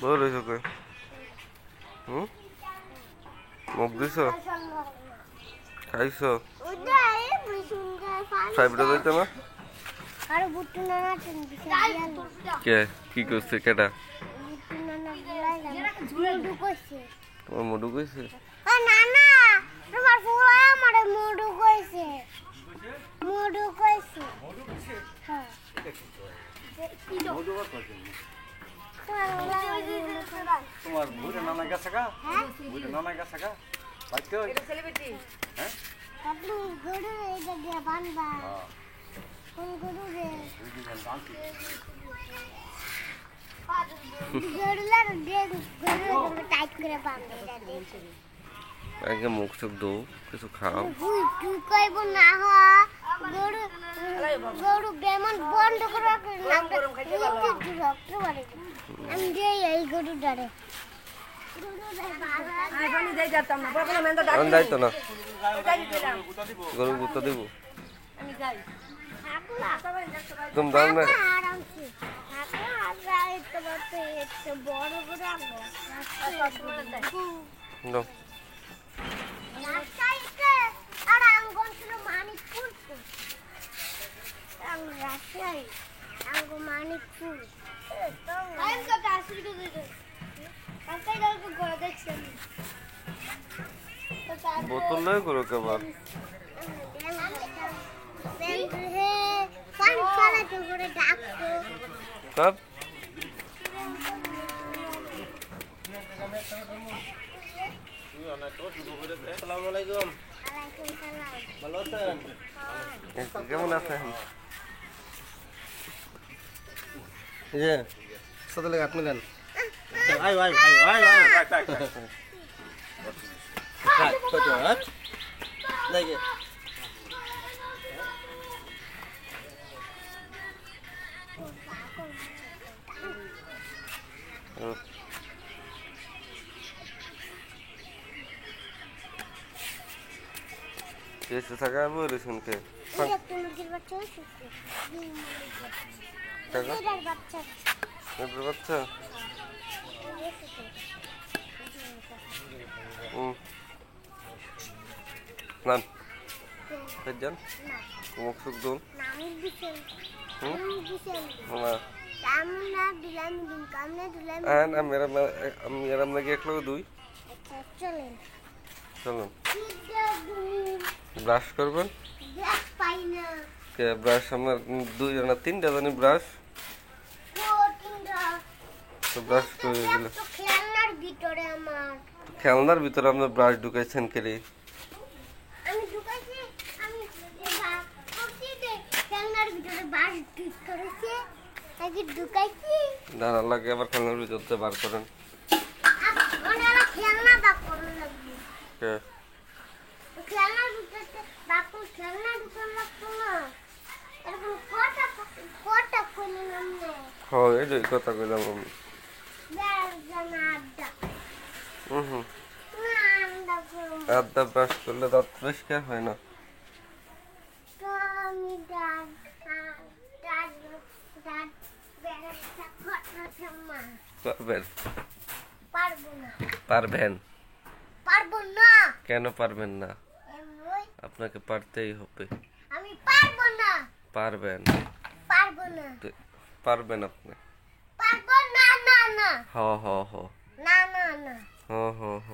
বল হয়েছে কই? মুখ দিছ? খাইছ? সাইবটা যাইতে না? কে কি করছে কেটা? তোমার মধু কইছে? তোমার বুড়ে নানা গেছে গা? বুড়ে নানা গেছে গা? বাইতে হই? এটা সেলিব্রিটি? হ্যাঁ? আপনি গরু এইটা দিয়ে বানবা। কোন গরু রে? গরুলার দিয়ে গরু টাইট করে বানবে এটা দিয়ে। আগে মুখ চোখ দো কিছু খাও। তুই কইব না হওয়া গরু গরু বেমন বন্ধ করে আমি দিয়ে এই গরু ডারে যাইতো না গরু গুতা দিব তুমি দাও না বড় দাও আর আঙ্গন ছিল মানিকপুর রাজশাহী আঙ্গ মানিকপুর বোতল নয় করো কেবার কাপ কেমন আছেন? যে সাথে লাগে আপনি নেন I I I I I I কত হাত লাগে এসে থাকা বলে শুনতে বাচ্চা নান যান মুখ সুখ দুন আমি এরম নাকি এক লোক দুই চলুন ব্রাশ করবেন ব্রাশ আপনার দুইটা না তিনটা জানি ব্রাশ ব্রাশ করে গেলে খেলনার ভিতরে আপনার ব্রাশ ঢুকাইছেন কেড়ে দাঁড়া লাগে আবার খেলনার ভিতর বার করেন হ্যাঁ এই কথা কইলাম আমি আড্ডা ব্রাশ করলে দাঁত পরিষ্কার হয় না পারবেন পারবেন পারবো না কেন পারবেন না আপনাকে পারতেই হবে আমি পারবো না পারবেন পারবো না পারবেন আপনি পারবো না না না হ হ হ না না না হ হ হ